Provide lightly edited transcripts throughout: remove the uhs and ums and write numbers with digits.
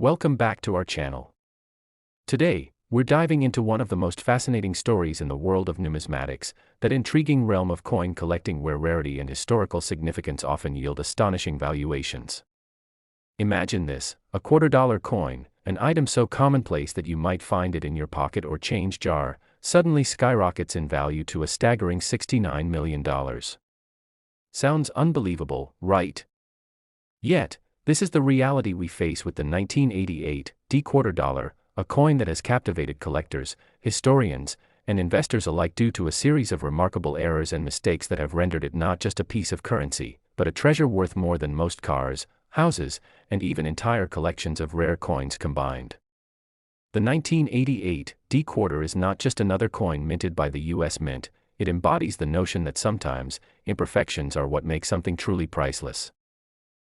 Welcome back to our channel. Today, we're diving into one of the most fascinating stories in the world of numismatics, that intriguing realm of coin collecting where rarity and historical significance often yield astonishing valuations. Imagine this: a $quarter coin, an item so commonplace that you might find it in your pocket or change jar, suddenly skyrockets in value to a staggering $69 million. Sounds unbelievable, right? Yet, this is the reality we face with the 1988 quarter dollar, a coin that has captivated collectors, historians, and investors alike due to a series of remarkable errors and mistakes that have rendered it not just a piece of currency, but a treasure worth more than most cars, houses, and even entire collections of rare coins combined. The 1988 quarter is not just another coin minted by the US Mint, it embodies the notion that sometimes, imperfections are what make something truly priceless.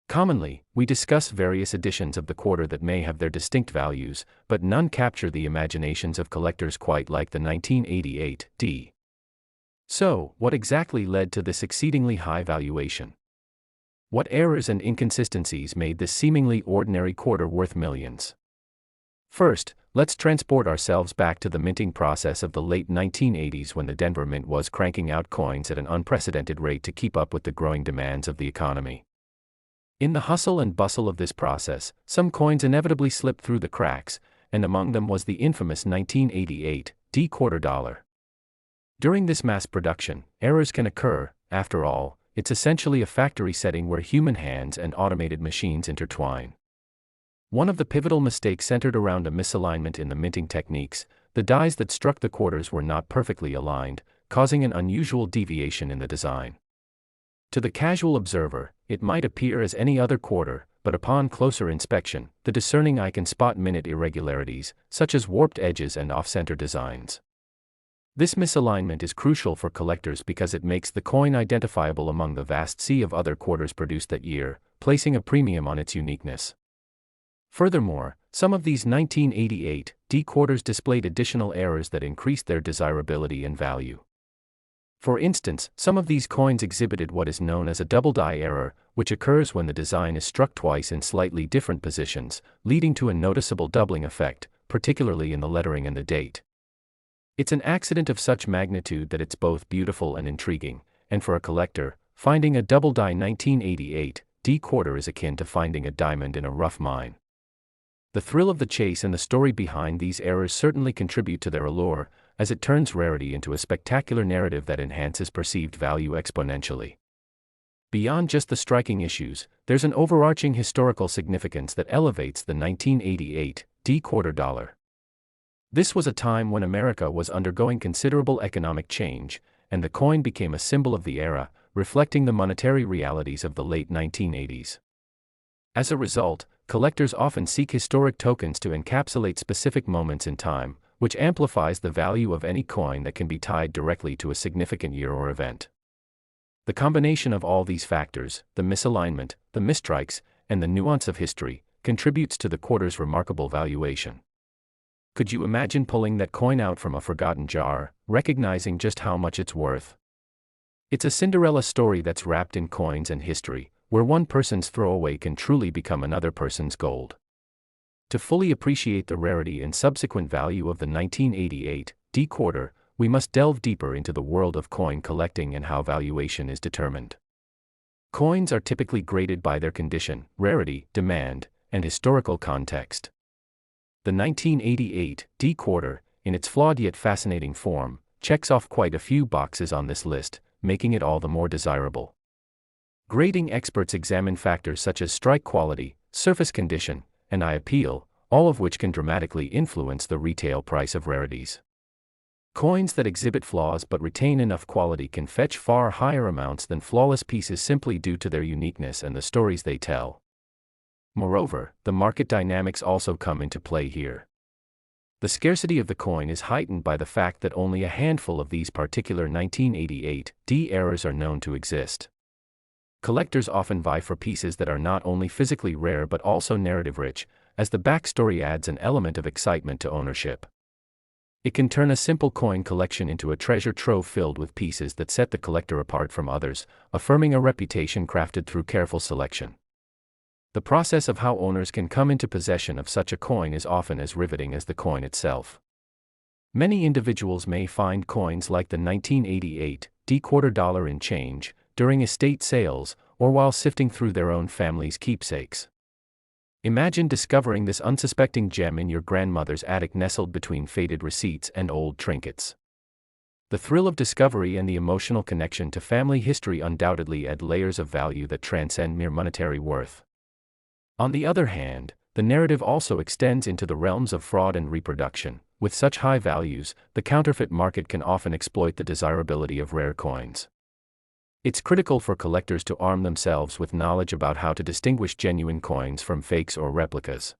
Commonly, we discuss various editions of the quarter that may have their distinct values, but none capture the imaginations of collectors quite like the 1988 So, what exactly led to this exceedingly high valuation? What errors and inconsistencies made this seemingly ordinary quarter worth millions? First, let's transport ourselves back to the minting process of the late 1980s when the Denver Mint was cranking out coins at an unprecedented rate to keep up with the growing demands of the economy. In the hustle and bustle of this process, some coins inevitably slipped through the cracks, and among them was the infamous 1988 quarter dollar. During this mass production, errors can occur. After all, it's essentially a factory setting where human hands and automated machines intertwine. One of the pivotal mistakes centered around a misalignment in the minting techniques. The dies that struck the quarters were not perfectly aligned, causing an unusual deviation in the design. To the casual observer, it might appear as any other quarter, but upon closer inspection, the discerning eye can spot minute irregularities, such as warped edges and off-center designs. This misalignment is crucial for collectors because it makes the coin identifiable among the vast sea of other quarters produced that year, placing a premium on its uniqueness. Furthermore, some of these 1988 quarters displayed additional errors that increased their desirability and value. For instance, some of these coins exhibited what is known as a double die error, which occurs when the design is struck twice in slightly different positions, leading to a noticeable doubling effect, particularly in the lettering and the date. It's an accident of such magnitude that it's both beautiful and intriguing, and for a collector, finding a double die 1988 quarter is akin to finding a diamond in a rough mine. The thrill of the chase and the story behind these errors certainly contribute to their allure, as it turns rarity into a spectacular narrative that enhances perceived value exponentially. Beyond just the striking issues, there's an overarching historical significance that elevates the 1988 quarter dollar. This was a time when America was undergoing considerable economic change, and the coin became a symbol of the era, reflecting the monetary realities of the late 1980s. As a result, collectors often seek historic tokens to encapsulate specific moments in time, which amplifies the value of any coin that can be tied directly to a significant year or event. The combination of all these factors, the misalignment, the mistrikes, and the nuance of history, contributes to the quarter's remarkable valuation. Could you imagine pulling that coin out from a forgotten jar, recognizing just how much it's worth? It's a Cinderella story that's wrapped in coins and history, where one person's throwaway can truly become another person's gold. To fully appreciate the rarity and subsequent value of the 1988 quarter, we must delve deeper into the world of coin collecting and how valuation is determined. Coins are typically graded by their condition, rarity, demand, and historical context. The 1988 quarter, in its flawed yet fascinating form, checks off quite a few boxes on this list, making it all the more desirable. Grading experts examine factors such as strike quality, surface condition, and eye appeal, all of which can dramatically influence the retail price of rarities. Coins that exhibit flaws but retain enough quality can fetch far higher amounts than flawless pieces simply due to their uniqueness and the stories they tell. Moreover, the market dynamics also come into play here. The scarcity of the coin is heightened by the fact that only a handful of these particular 1988 errors are known to exist. Collectors often vie for pieces that are not only physically rare but also narrative-rich, as the backstory adds an element of excitement to ownership. It can turn a simple coin collection into a treasure trove filled with pieces that set the collector apart from others, affirming a reputation crafted through careful selection. The process of how owners can come into possession of such a coin is often as riveting as the coin itself. Many individuals may find coins like the 1988 quarter dollar in change during estate sales or while sifting through their own family's keepsakes. Imagine discovering this unsuspecting gem in your grandmother's attic nestled between faded receipts and old trinkets. The thrill of discovery and the emotional connection to family history undoubtedly add layers of value that transcend mere monetary worth. On the other hand, the narrative also extends into the realms of fraud and reproduction. With such high values, the counterfeit market can often exploit the desirability of rare coins. It's critical for collectors to arm themselves with knowledge about how to distinguish genuine coins from fakes or replicas.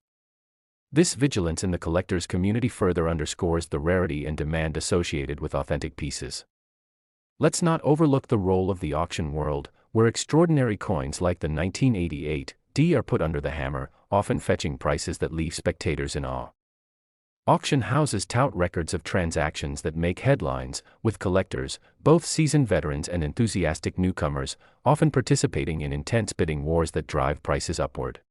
This vigilance in the collector's community further underscores the rarity and demand associated with authentic pieces. Let's not overlook the role of the auction world, where extraordinary coins like the 1988 are put under the hammer, often fetching prices that leave spectators in awe. Auction houses tout records of transactions that make headlines, with collectors, both seasoned veterans and enthusiastic newcomers, often participating in intense bidding wars that drive prices upward.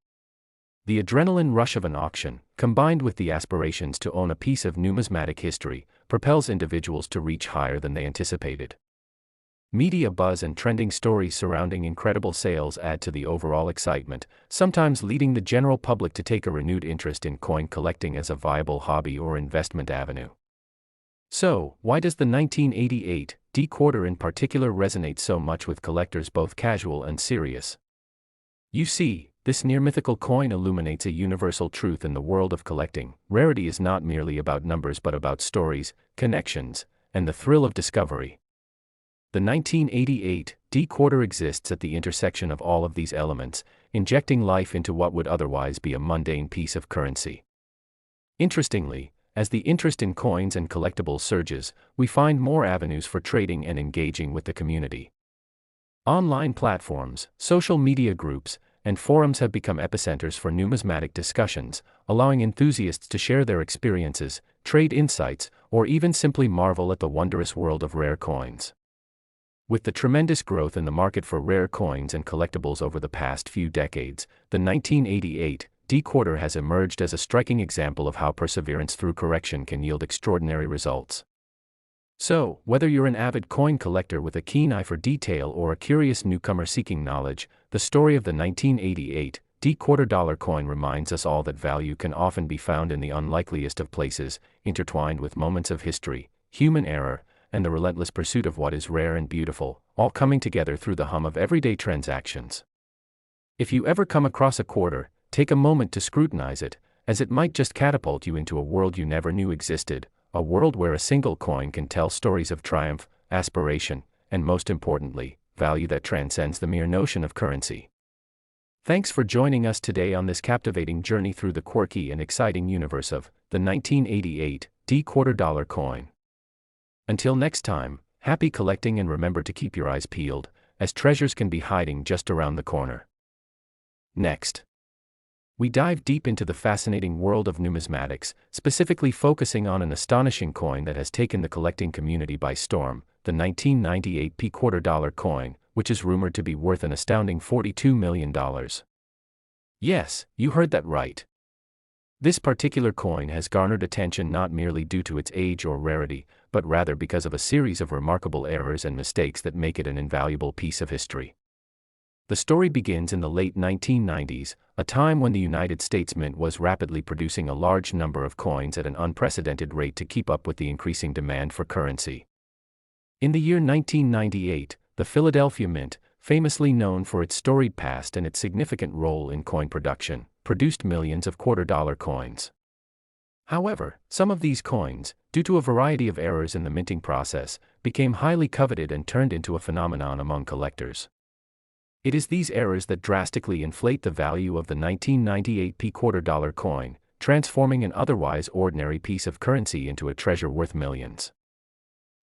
The adrenaline rush of an auction, combined with the aspirations to own a piece of numismatic history, propels individuals to reach higher than they anticipated. Media buzz and trending stories surrounding incredible sales add to the overall excitement, sometimes leading the general public to take a renewed interest in coin collecting as a viable hobby or investment avenue. So, why does the 1988 quarter in particular resonate so much with collectors both casual and serious? You see, this near-mythical coin illuminates a universal truth in the world of collecting. Rarity is not merely about numbers but about stories, connections, and the thrill of discovery. The 1988 quarter exists at the intersection of all of these elements, injecting life into what would otherwise be a mundane piece of currency. Interestingly, as the interest in coins and collectibles surges, we find more avenues for trading and engaging with the community. Online platforms, social media groups, and forums have become epicenters for numismatic discussions, allowing enthusiasts to share their experiences, trade insights, or even simply marvel at the wondrous world of rare coins. With the tremendous growth in the market for rare coins and collectibles over the past few decades, the 1988 quarter has emerged as a striking example of how perseverance through correction can yield extraordinary results. So, whether you're an avid coin collector with a keen eye for detail or a curious newcomer seeking knowledge, the story of the 1988 quarter dollar coin reminds us all that value can often be found in the unlikeliest of places, intertwined with moments of history, human error, and the relentless pursuit of what is rare and beautiful, all coming together through the hum of everyday transactions. If you ever come across a quarter, take a moment to scrutinize it, as it might just catapult you into a world you never knew existed, a world where a single coin can tell stories of triumph, aspiration, and most importantly, value that transcends the mere notion of currency. Thanks for joining us today on this captivating journey through the quirky and exciting universe of the 1988 quarter dollar coin. Until next time, happy collecting and remember to keep your eyes peeled, as treasures can be hiding just around the corner. Next, we dive deep into the fascinating world of numismatics, specifically focusing on an astonishing coin that has taken the collecting community by storm, the 1998 quarter dollar coin, which is rumored to be worth an astounding $42 million. Yes, you heard that right. This particular coin has garnered attention not merely due to its age or rarity, but rather because of a series of remarkable errors and mistakes that make it an invaluable piece of history. The story begins in the late 1990s, a time when the United States Mint was rapidly producing a large number of coins at an unprecedented rate to keep up with the increasing demand for currency. In the year 1998, the Philadelphia Mint, famously known for its storied past and its significant role in coin production, produced millions of quarter-dollar coins. However, some of these coins, due to a variety of errors in the minting process, became highly coveted and turned into a phenomenon among collectors. It is these errors that drastically inflate the value of the 1998 quarter-dollar coin, transforming an otherwise ordinary piece of currency into a treasure worth millions.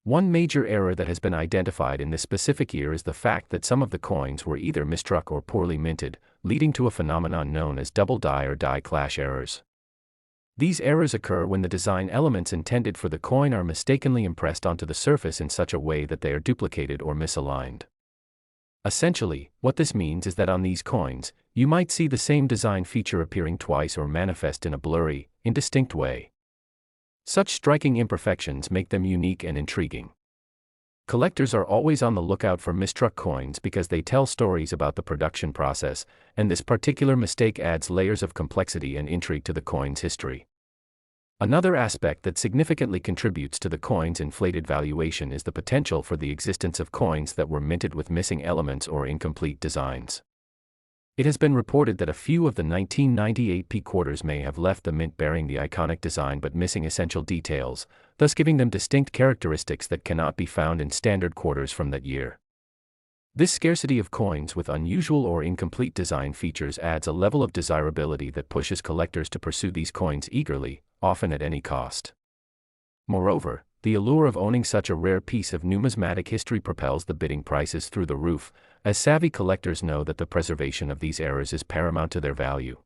One major error that has been identified in this specific year is the fact that some of the coins were either mistruck or poorly minted, leading to a phenomenon known as double die or die clash errors. These errors occur when the design elements intended for the coin are mistakenly impressed onto the surface in such a way that they are duplicated or misaligned. Essentially, what this means is that on these coins, you might see the same design feature appearing twice or manifest in a blurry, indistinct way. Such striking imperfections make them unique and intriguing. Collectors are always on the lookout for misstruck coins because they tell stories about the production process, and this particular mistake adds layers of complexity and intrigue to the coin's history. Another aspect that significantly contributes to the coin's inflated valuation is the potential for the existence of coins that were minted with missing elements or incomplete designs. It has been reported that a few of the 1998 P quarters may have left the mint bearing the iconic design but missing essential details, thus giving them distinct characteristics that cannot be found in standard quarters from that year. This scarcity of coins with unusual or incomplete design features adds a level of desirability that pushes collectors to pursue these coins eagerly, often at any cost. Moreover, the allure of owning such a rare piece of numismatic history propels the bidding prices through the roof, as savvy collectors know that the preservation of these eras is paramount to their value.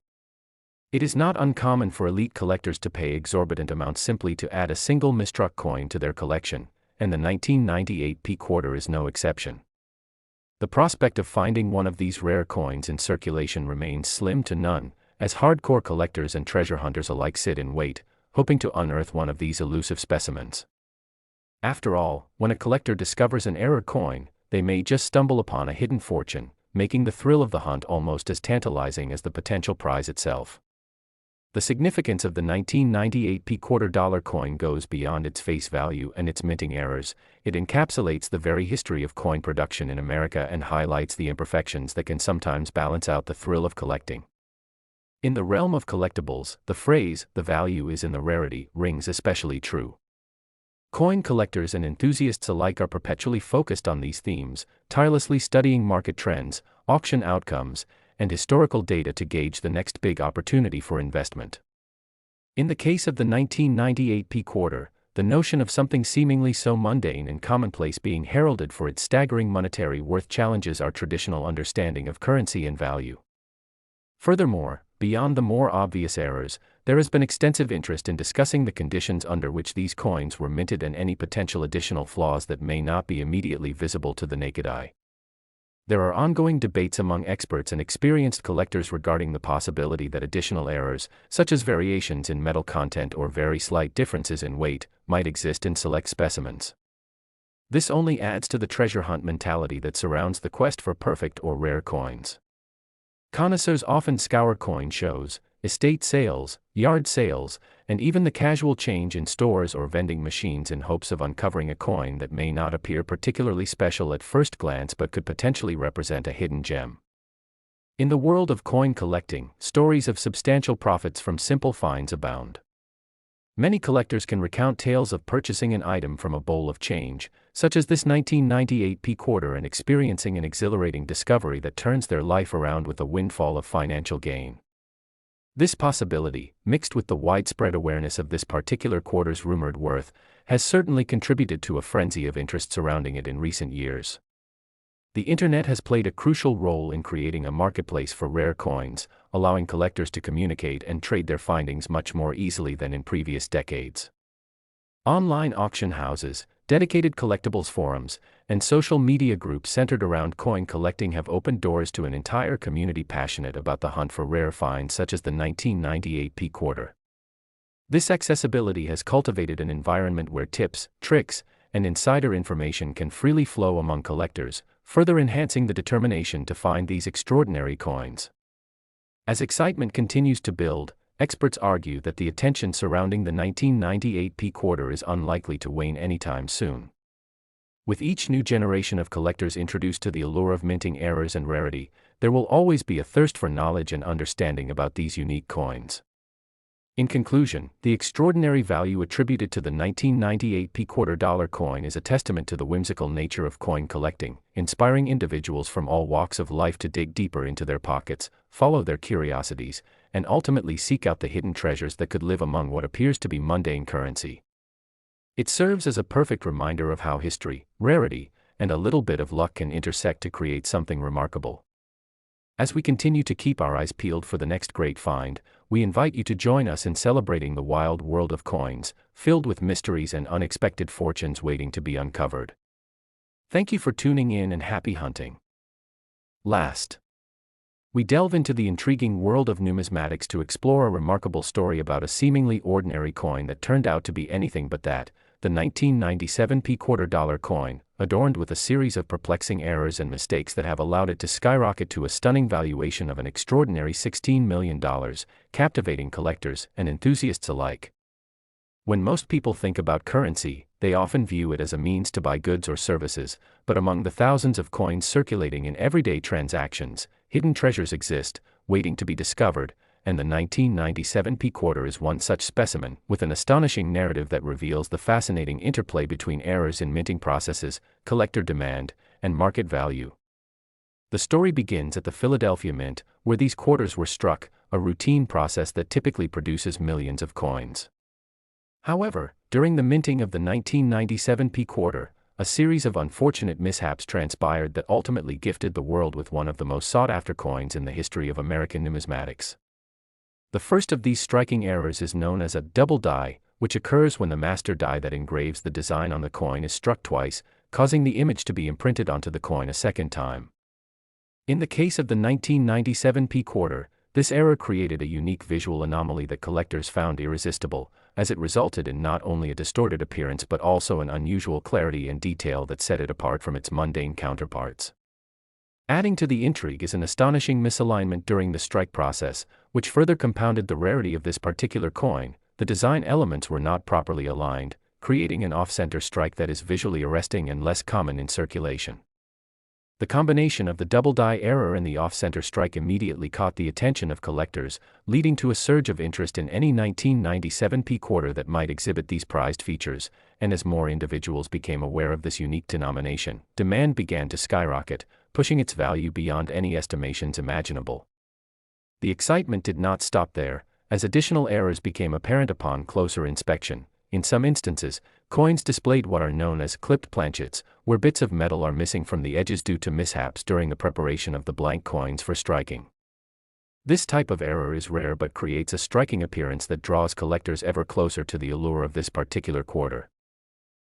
It is not uncommon for elite collectors to pay exorbitant amounts simply to add a single misstruck coin to their collection, and the 1998 P quarter is no exception. The prospect of finding one of these rare coins in circulation remains slim to none, as hardcore collectors and treasure hunters alike sit in wait, hoping to unearth one of these elusive specimens. After all, when a collector discovers an error coin, they may just stumble upon a hidden fortune, making the thrill of the hunt almost as tantalizing as the potential prize itself. The significance of the 1998 P quarter dollar coin goes beyond its face value and its minting errors. It encapsulates the very history of coin production in America and highlights the imperfections that can sometimes balance out the thrill of collecting. In the realm of collectibles, the phrase, "the value is in the rarity," rings especially true. Coin collectors and enthusiasts alike are perpetually focused on these themes, tirelessly studying market trends, auction outcomes, and historical data to gauge the next big opportunity for investment. In the case of the 1998 P quarter, the notion of something seemingly so mundane and commonplace being heralded for its staggering monetary worth challenges our traditional understanding of currency and value. Furthermore, beyond the more obvious errors, there has been extensive interest in discussing the conditions under which these coins were minted and any potential additional flaws that may not be immediately visible to the naked eye. There are ongoing debates among experts and experienced collectors regarding the possibility that additional errors, such as variations in metal content or very slight differences in weight, might exist in select specimens. This only adds to the treasure hunt mentality that surrounds the quest for perfect or rare coins. Connoisseurs often scour coin shows, estate sales, yard sales, and even the casual change in stores or vending machines in hopes of uncovering a coin that may not appear particularly special at first glance but could potentially represent a hidden gem. In the world of coin collecting, stories of substantial profits from simple finds abound. Many collectors can recount tales of purchasing an item from a bowl of change, such as this 1998 P quarter, and experiencing an exhilarating discovery that turns their life around with a windfall of financial gain. This possibility, mixed with the widespread awareness of this particular quarter's rumored worth, has certainly contributed to a frenzy of interest surrounding it in recent years. The internet has played a crucial role in creating a marketplace for rare coins, allowing collectors to communicate and trade their findings much more easily than in previous decades. Online auction houses, dedicated collectibles forums, and social media groups centered around coin collecting have opened doors to an entire community passionate about the hunt for rare finds such as the 1998 P quarter. This accessibility has cultivated an environment where tips, tricks, and insider information can freely flow among collectors, further enhancing the determination to find these extraordinary coins. As excitement continues to build, experts argue that the attention surrounding the 1998 P quarter is unlikely to wane anytime soon. With each new generation of collectors introduced to the allure of minting errors and rarity, there will always be a thirst for knowledge and understanding about these unique coins. In conclusion, the extraordinary value attributed to the 1998 P quarter dollar coin is a testament to the whimsical nature of coin collecting, inspiring individuals from all walks of life to dig deeper into their pockets, follow their curiosities, and ultimately seek out the hidden treasures that could live among what appears to be mundane currency. It serves as a perfect reminder of how history, rarity, and a little bit of luck can intersect to create something remarkable. As we continue to keep our eyes peeled for the next great find, we invite you to join us in celebrating the wild world of coins, filled with mysteries and unexpected fortunes waiting to be uncovered. Thank you for tuning in and happy hunting. Last, we delve into the intriguing world of numismatics to explore a remarkable story about a seemingly ordinary coin that turned out to be anything but that, the 1997 quarter dollar coin, adorned with a series of perplexing errors and mistakes that have allowed it to skyrocket to a stunning valuation of an extraordinary $16 million, captivating collectors and enthusiasts alike. When most people think about currency, they often view it as a means to buy goods or services, but among the thousands of coins circulating in everyday transactions, hidden treasures exist, waiting to be discovered, and the 1997 quarter is one such specimen, with an astonishing narrative that reveals the fascinating interplay between errors in minting processes, collector demand, and market value. The story begins at the Philadelphia Mint, where these quarters were struck, a routine process that typically produces millions of coins. However, during the minting of the 1997 quarter, a series of unfortunate mishaps transpired that ultimately gifted the world with one of the most sought-after coins in the history of American numismatics. The first of these striking errors is known as a double die, which occurs when the master die that engraves the design on the coin is struck twice, causing the image to be imprinted onto the coin a second time. In the case of the 1997 quarter, this error created a unique visual anomaly that collectors found irresistible, as it resulted in not only a distorted appearance but also an unusual clarity and detail that set it apart from its mundane counterparts. Adding to the intrigue is an astonishing misalignment during the strike process, which further compounded the rarity of this particular coin. The design elements were not properly aligned, creating an off-center strike that is visually arresting and less common in circulation. The combination of the double die error and the off-center strike immediately caught the attention of collectors, leading to a surge of interest in any 1997 quarter that might exhibit these prized features, and as more individuals became aware of this unique denomination, demand began to skyrocket, pushing its value beyond any estimations imaginable. The excitement did not stop there, as additional errors became apparent upon closer inspection. In some instances, coins displayed what are known as clipped planchets, where bits of metal are missing from the edges due to mishaps during the preparation of the blank coins for striking. This type of error is rare but creates a striking appearance that draws collectors ever closer to the allure of this particular quarter.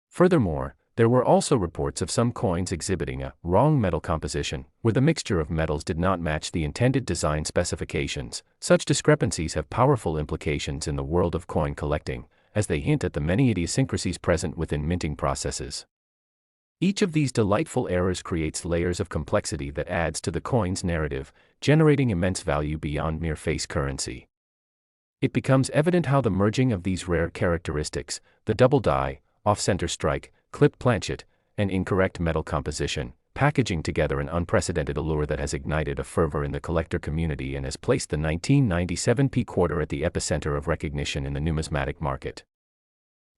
Furthermore, there were also reports of some coins exhibiting a wrong metal composition, where the mixture of metals did not match the intended design specifications. Such discrepancies have powerful implications in the world of coin collecting, as they hint at the many idiosyncrasies present within minting processes. Each of these delightful errors creates layers of complexity that adds to the coin's narrative, generating immense value beyond mere face currency. It becomes evident how the merging of these rare characteristics, the double die, off-center strike, clipped planchet, and incorrect metal composition, packaging together an unprecedented allure that has ignited a fervor in the collector community and has placed the 1997 quarter at the epicenter of recognition in the numismatic market.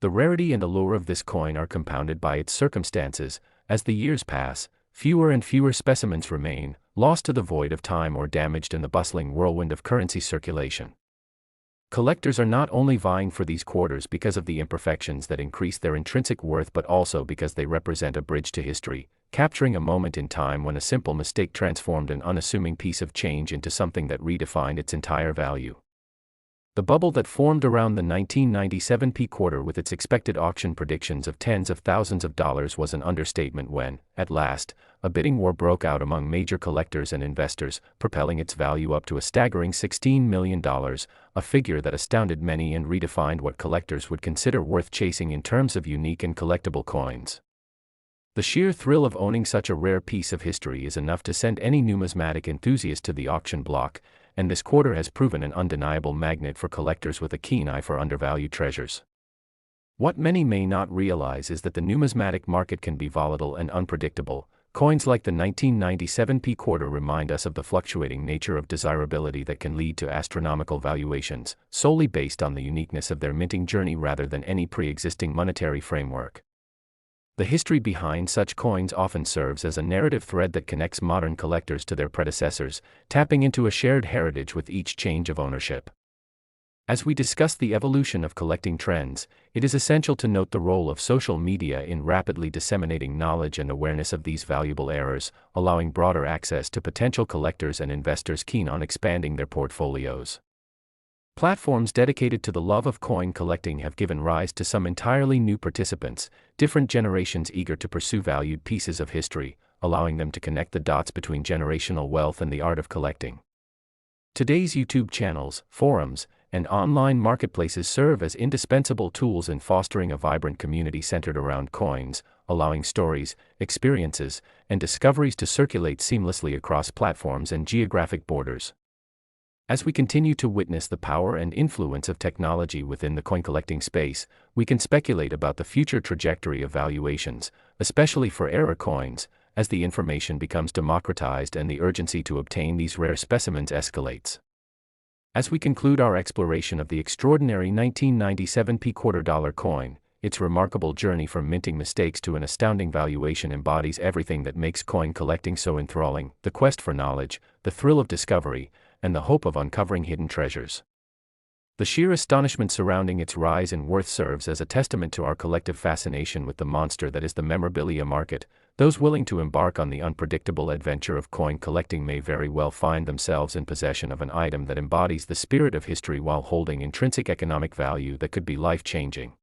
The rarity and allure of this coin are compounded by its circumstances. As the years pass, fewer and fewer specimens remain, lost to the void of time or damaged in the bustling whirlwind of currency circulation. Collectors are not only vying for these quarters because of the imperfections that increase their intrinsic worth but also because they represent a bridge to history, capturing a moment in time when a simple mistake transformed an unassuming piece of change into something that redefined its entire value. The bubble that formed around the 1997 quarter with its expected auction predictions of tens of thousands of dollars was an understatement when, at last, a bidding war broke out among major collectors and investors, propelling its value up to a staggering $16 million, a figure that astounded many and redefined what collectors would consider worth chasing in terms of unique and collectible coins. The sheer thrill of owning such a rare piece of history is enough to send any numismatic enthusiast to the auction block, and this quarter has proven an undeniable magnet for collectors with a keen eye for undervalued treasures. What many may not realize is that the numismatic market can be volatile and unpredictable. Coins like the 1997 quarter remind us of the fluctuating nature of desirability that can lead to astronomical valuations, solely based on the uniqueness of their minting journey rather than any pre-existing monetary framework. The history behind such coins often serves as a narrative thread that connects modern collectors to their predecessors, tapping into a shared heritage with each change of ownership. As we discuss the evolution of collecting trends, it is essential to note the role of social media in rapidly disseminating knowledge and awareness of these valuable errors, allowing broader access to potential collectors and investors keen on expanding their portfolios. Platforms dedicated to the love of coin collecting have given rise to some entirely new participants, different generations eager to pursue valued pieces of history, allowing them to connect the dots between generational wealth and the art of collecting. Today's YouTube channels, forums, and online marketplaces serve as indispensable tools in fostering a vibrant community centered around coins, allowing stories, experiences, and discoveries to circulate seamlessly across platforms and geographic borders. As we continue to witness the power and influence of technology within the coin collecting space, we can speculate about the future trajectory of valuations, especially for rare coins, as the information becomes democratized and the urgency to obtain these rare specimens escalates. As we conclude our exploration of the extraordinary 1997 $quarter coin, its remarkable journey from minting mistakes to an astounding valuation embodies everything that makes coin collecting so enthralling: the quest for knowledge, the thrill of discovery, and the hope of uncovering hidden treasures. The sheer astonishment surrounding its rise in worth serves as a testament to our collective fascination with the monster that is the memorabilia market. Those willing to embark on the unpredictable adventure of coin collecting may very well find themselves in possession of an item that embodies the spirit of history while holding intrinsic economic value that could be life-changing.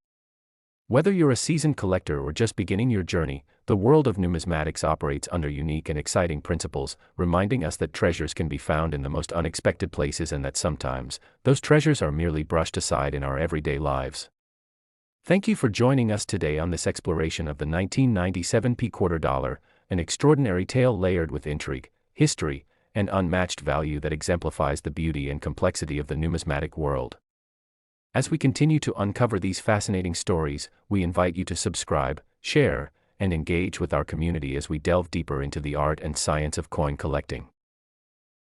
Whether you're a seasoned collector or just beginning your journey, the world of numismatics operates under unique and exciting principles, reminding us that treasures can be found in the most unexpected places and that sometimes, those treasures are merely brushed aside in our everyday lives. Thank you for joining us today on this exploration of the 1997 $quarter, an extraordinary tale layered with intrigue, history, and unmatched value that exemplifies the beauty and complexity of the numismatic world. As we continue to uncover these fascinating stories, we invite you to subscribe, share, and engage with our community as we delve deeper into the art and science of coin collecting.